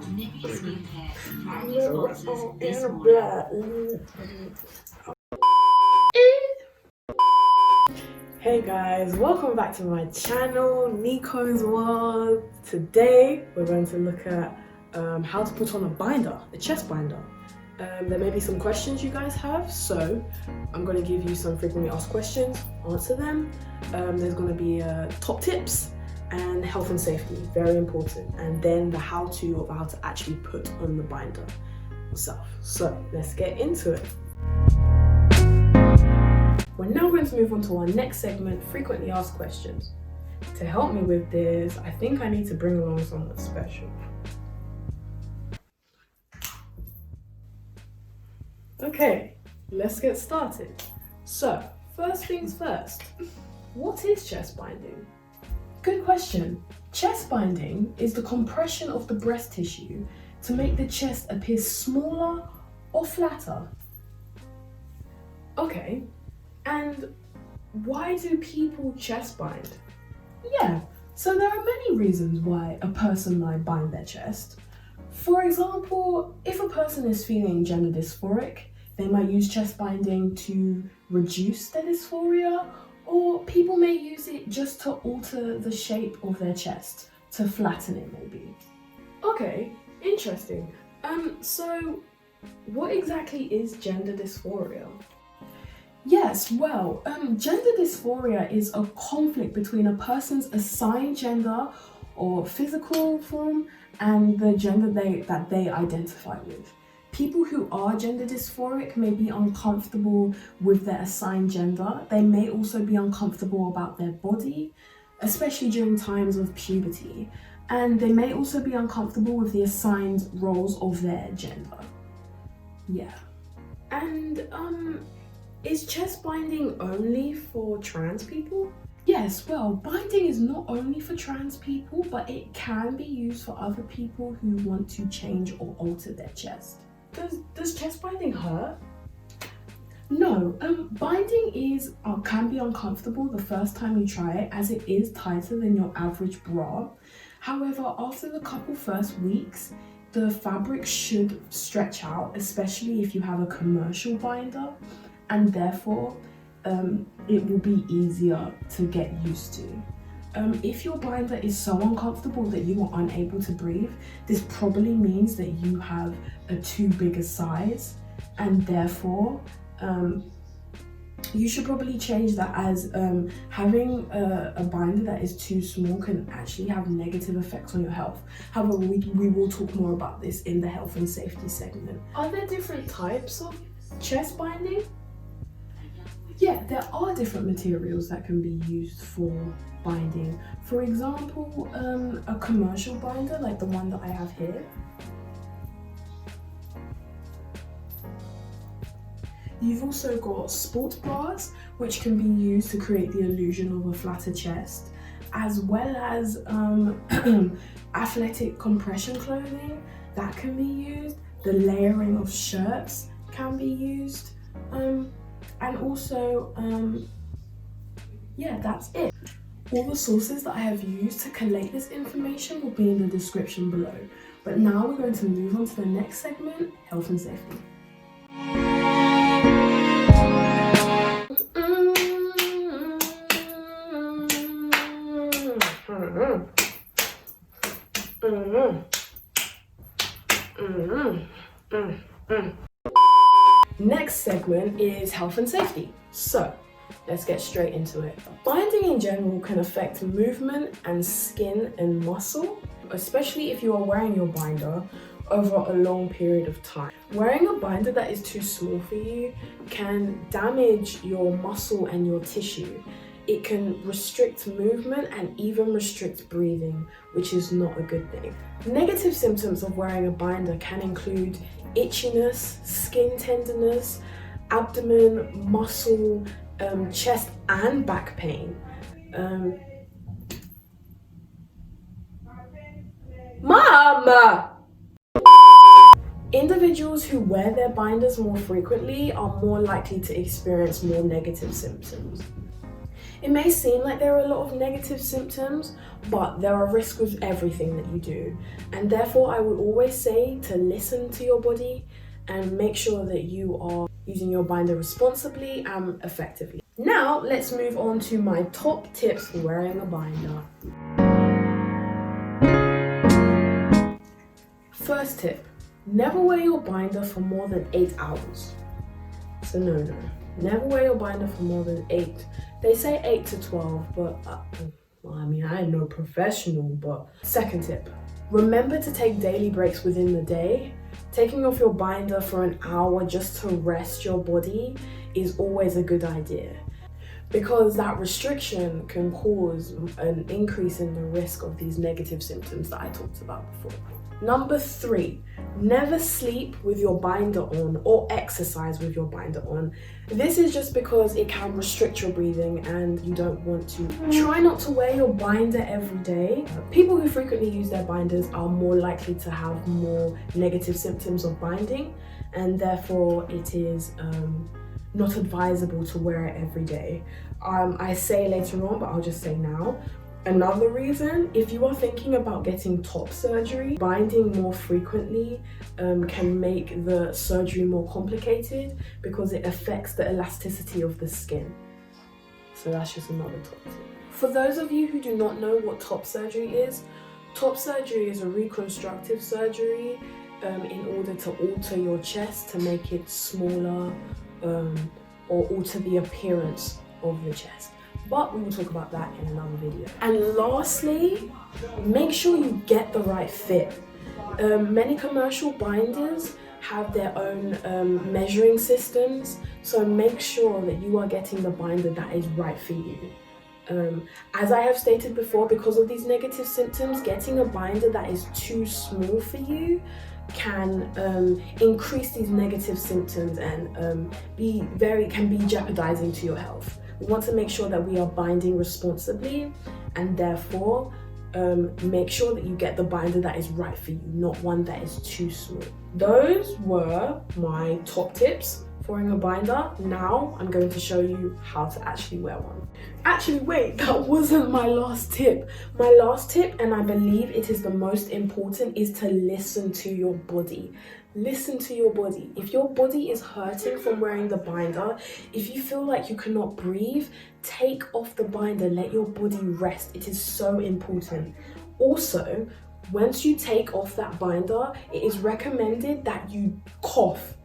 Nippy Skincare proudly sponsors this morning. Hey guys, welcome back to my channel, Nico's World. Today we're going to look at how to put on a binder, a chest binder. There may be some questions you guys have, so I'm going to give you some frequently asked questions, answer them. There's going to be top tips and health and safety, very important, and then the how-to of how to actually put on the binder itself. So let's get into it. We're now going to move on to our next segment, frequently asked questions. To help me with this, I think I need to bring along someone special. Okay, let's get started. So, first things first, what is chest binding? Good question. Chest binding is the compression of the breast tissue to make the chest appear smaller or flatter. Okay. And why do people chest bind? Yeah, so there are many reasons why a person might bind their chest. For example, if a person is feeling gender dysphoric, they might use chest binding to reduce their dysphoria, or people may use it just to alter the shape of their chest, to flatten it maybe. Okay, interesting. So what exactly is gender dysphoria? Yes, well, gender dysphoria is a conflict between a person's assigned gender or physical form and the gender that they identify with. People who are gender dysphoric may be uncomfortable with their assigned gender. They may also be uncomfortable about their body, especially during times of puberty. And they may also be uncomfortable with the assigned roles of their gender. Yeah. And, is chest binding only for trans people? Yes, well, binding is not only for trans people, but it can be used for other people who want to change or alter their chest. Does chest binding hurt? No, binding can be uncomfortable the first time you try it, as it is tighter than your average bra. However, after the couple first weeks, the fabric should stretch out, especially if you have a commercial binder, and therefore it will be easier to get used to. If your binder is so uncomfortable that you are unable to breathe, this probably means that you have a too big a size, and therefore you should probably change that, as having a binder that is too small can actually have negative effects on your health. However, we will talk more about this in the health and safety segment. Are there different types of chest binding? Yeah, there are different materials that can be used for binding. For example, a commercial binder like the one that I have here. You've also got sports bras, which can be used to create the illusion of a flatter chest, as well as athletic compression clothing that can be used. The layering of shirts can be used. And also, yeah, that's it. All the sources that I have used to collate this information will be in the description below. But now we're going to move on to the next segment, health and safety. Next segment is health and safety. So let's get straight into it. Binding in general can affect movement and skin and muscle, especially if you are wearing your binder over a long period of time. Wearing a binder that is too small for you can damage your muscle and your tissue. It can restrict movement and even restrict breathing, which is not a good thing. Negative symptoms of wearing a binder can include itchiness, skin tenderness, abdomen, muscle, chest and back pain. Mom! Individuals who wear their binders more frequently are more likely to experience more negative symptoms. It may seem like there are a lot of negative symptoms, but there are risks with everything that you do. And therefore, I would always say to listen to your body and make sure that you are using your binder responsibly and effectively. Now, let's move on to my top tips for wearing a binder. First tip, never wear your binder for more than 8 hours. So no. Never wear your binder for more than 8. They say 8 to 12, but I am no professional, but. Second tip, remember to take daily breaks within the day. Taking off your binder for an hour just to rest your body is always a good idea, because that restriction can cause an increase in the risk of these negative symptoms that I talked about before. Number 3, never sleep with your binder on or exercise with your binder on. This is just because it can restrict your breathing and you don't want to. Try not to wear your binder every day. People who frequently use their binders are more likely to have more negative symptoms of binding, and therefore it is not advisable to wear it every day. I say later on, but I'll just say now. Another reason, if you are thinking about getting top surgery, binding more frequently can make the surgery more complicated because it affects the elasticity of the skin. So that's just another top tip. For those of you who do not know what top surgery is a reconstructive surgery in order to alter your chest to make it smaller or alter the appearance of the chest. But we will talk about that in another video. And lastly, make sure you get the right fit. Many commercial binders have their own measuring systems, so make sure that you are getting the binder that is right for you. As I have stated before, because of these negative symptoms, getting a binder that is too small for you can increase these negative symptoms and can be jeopardizing to your health. We want to make sure that we are binding responsibly, and therefore make sure that you get the binder that is right for you, not one that is too small. Those were my top tips for wearing a binder. Now I'm going to show you how to actually wear one. Actually, wait, that wasn't my last tip. My last tip, and I believe it is the most important, is to listen to your body. Listen to your body. If your body is hurting from wearing the binder, if you feel like you cannot breathe, take off the binder, let your body rest. It is so important. Also, once you take off that binder, it is recommended that you cough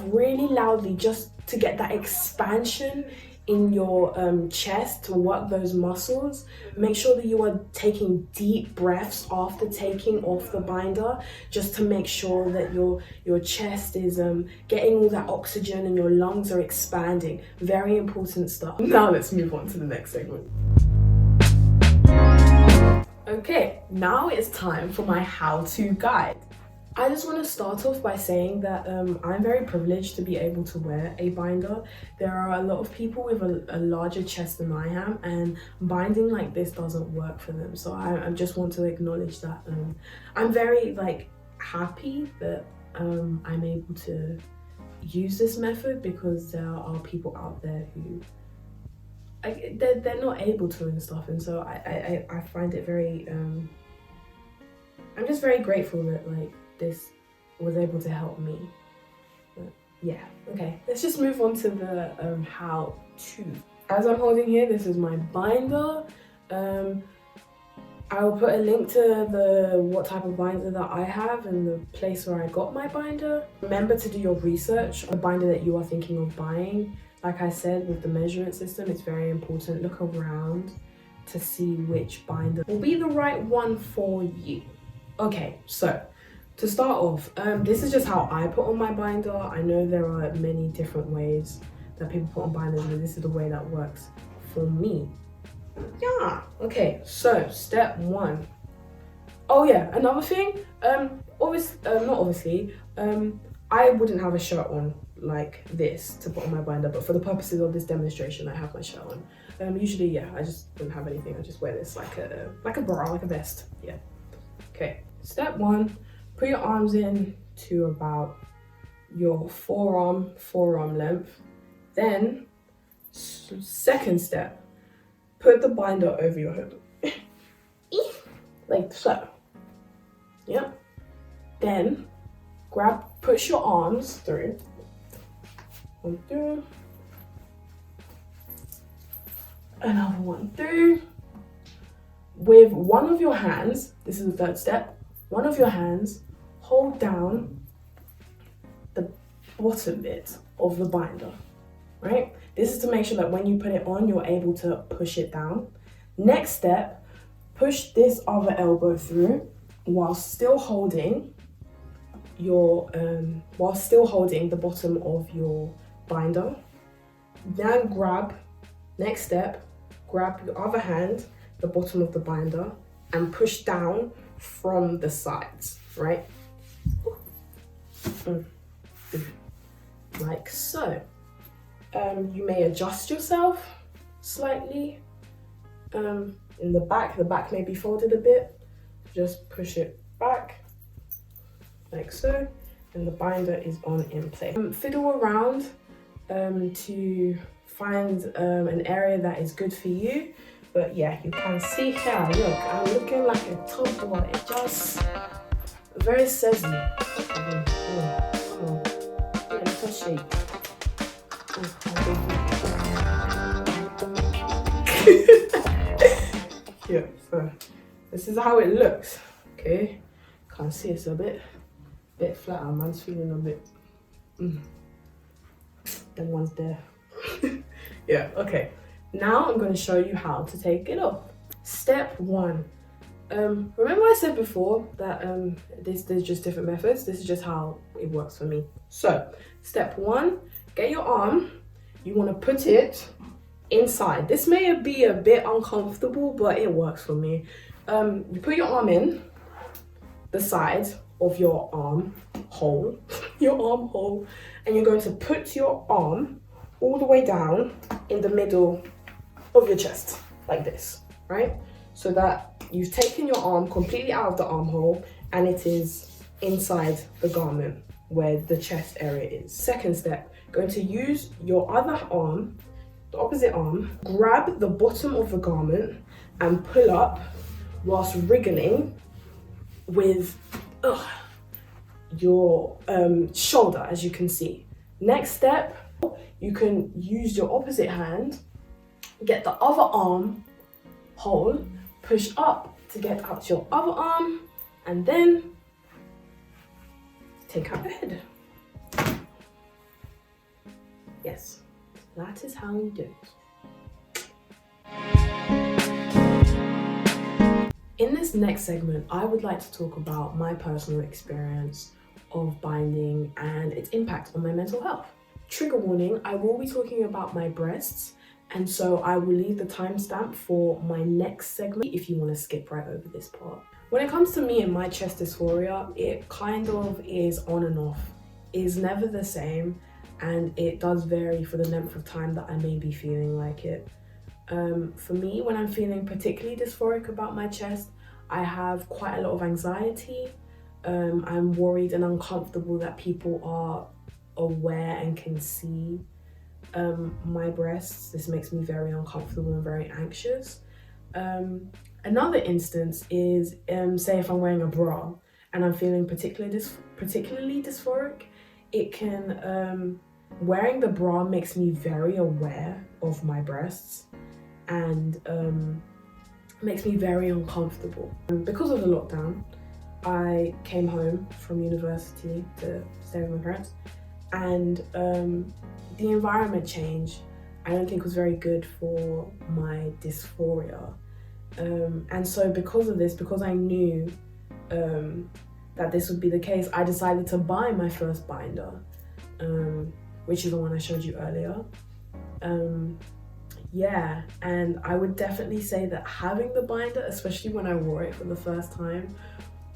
really loudly just to get that expansion in your chest, to work those muscles. Make sure that you are taking deep breaths after taking off the binder, just to make sure that your chest is getting all that oxygen and your lungs are expanding. Very important stuff. Now let's move on to the next segment. Okay, now it's time for my how-to guide. I just want to start off by saying that I'm very privileged to be able to wear a binder. There are a lot of people with a larger chest than I am, and binding like this doesn't work for them. So I just want to acknowledge that. I'm very happy that I'm able to use this method, because there are people out there who they're not able to and stuff, and so I find it very I'm just very grateful that this was able to help me. But yeah, okay, let's just move on to the how to. As I'm holding here, this is my binder. I will put a link to what type of binder that I have and the place where I got my binder. Remember to do your research on the binder that you are thinking of buying. Like I said, with the measurement system, it's very important. Look around to see which binder will be the right one for you. Okay, so to start off, this is just how I put on my binder. I know there are many different ways that people put on binders, but this is the way that works for me. Yeah, okay, so step 1. Oh yeah, another thing, I wouldn't have a shirt on like this to put on my binder, but for the purposes of this demonstration, I have my shirt on. Usually, yeah, I just wouldn't have anything. I just wear this like a bra, like a vest, yeah. Okay, step 1. Put your arms in to about your forearm length. Then, second step, put the binder over your hip. Like so. Yeah. Then push your arms through. 1 through. Another 1 through. With one of your hands, this is the third step, one of your hands, hold down the bottom bit of the binder, right? This is to make sure that when you put it on, you're able to push it down. Next step, push this other elbow through while still holding the bottom of your binder. Then next step, grab your other hand, the bottom of the binder, and push down from the sides, right? Like so. You may adjust yourself slightly. In the back may be folded a bit. Just push it back, like so, and the binder is on in place. Fiddle around to find an area that is good for you. But yeah, you can see here, look, I'm looking like a tomboy. It just very sassy. Little shape. Yeah, so this is how it looks. Okay, can't see, it's a bit flatter. Man's feeling a bit. Them ones there. Yeah, okay. Now I'm going to show you how to take it off. Step 1. Remember I said before that there's just different methods. This is just how it works for me. So, step 1, get your arm. You want to put it inside. This may be a bit uncomfortable, but it works for me. You put your arm in the side of your arm hole, and you're going to put your arm all the way down in the middle of your chest, like this, right? So that you've taken your arm completely out of the armhole and it is inside the garment where the chest area is. Second step, going to use your other arm, the opposite arm, grab the bottom of the garment and pull up whilst wriggling with your shoulder, as you can see. Next step, you can use your opposite hand, get the other arm hole, push up to get out your other arm, and then take out the head. Yes, that is how you do it. In this next segment, I would like to talk about my personal experience of binding and its impact on my mental health. Trigger warning, I will be talking about my breasts, and so I will leave the timestamp for my next segment if you want to skip right over this part. When it comes to me and my chest dysphoria, it kind of is on and off. It is never the same, and it does vary for the length of time that I may be feeling like it. For me, when I'm feeling particularly dysphoric about my chest, I have quite a lot of anxiety. I'm worried and uncomfortable that people are aware and can see my breasts. This makes me very uncomfortable and very anxious. Another instance is, say if I'm wearing a bra and I'm feeling particularly dysphoric, it can, wearing the bra makes me very aware of my breasts and makes me very uncomfortable. Because of the lockdown, I came home from university to stay with my parents, and the environment change I don't think was very good for my dysphoria. And so because of this, because I knew that this would be the case, I decided to buy my first binder, which is the one I showed you earlier. Yeah, and I would definitely say that having the binder, especially when I wore it for the first time,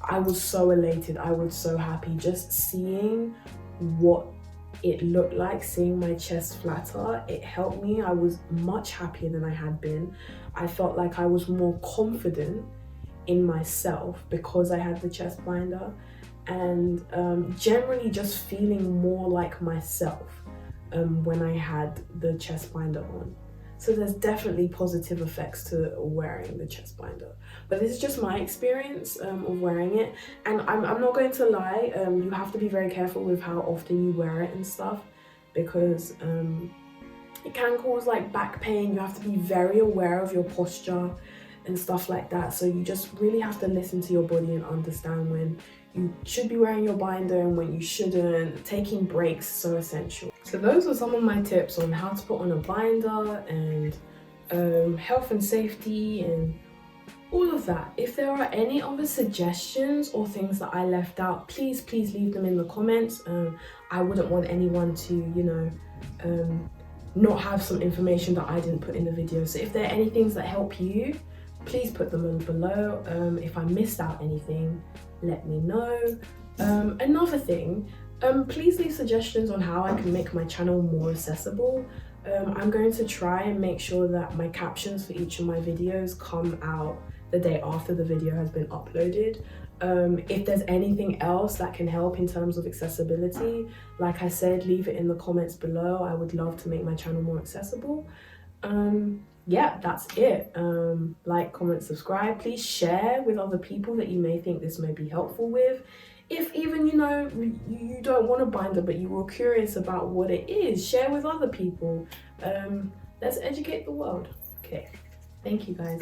I was so elated, I was so happy just seeing what it looked like, seeing my chest flatter. It helped me. I was much happier than I had been. I felt like I was more confident in myself because I had the chest binder, and generally just feeling more like myself when I had the chest binder on. So there's definitely positive effects to wearing the chest binder. But this is just my experience of wearing it. And I'm not going to lie, you have to be very careful with how often you wear it and stuff, because it can cause like back pain. You have to be very aware of your posture and stuff like that. So you just really have to listen to your body and understand when you should be wearing your binder and when you shouldn't. Taking breaks is so essential. So those are some of my tips on how to put on a binder and health and safety and all of that. If there are any other suggestions or things that I left out, please leave them in the comments. I wouldn't want anyone to, you know, not have some information that I didn't put in the video. So if there are any things that help you, please put them in below. If I missed out anything, let me know. Another thing, please leave suggestions on how I can make my channel more accessible. I'm going to try and make sure that my captions for each of my videos come out the day after the video has been uploaded. If there's anything else that can help in terms of accessibility, like I said, leave it in the comments below. I would love to make my channel more accessible. Yeah, that's it. Like, comment, subscribe. Please share with other people that you may think this may be helpful with. If even, you know, you don't want a binder but you were curious about what it is, share with other people. Let's educate the world. Okay, thank you guys.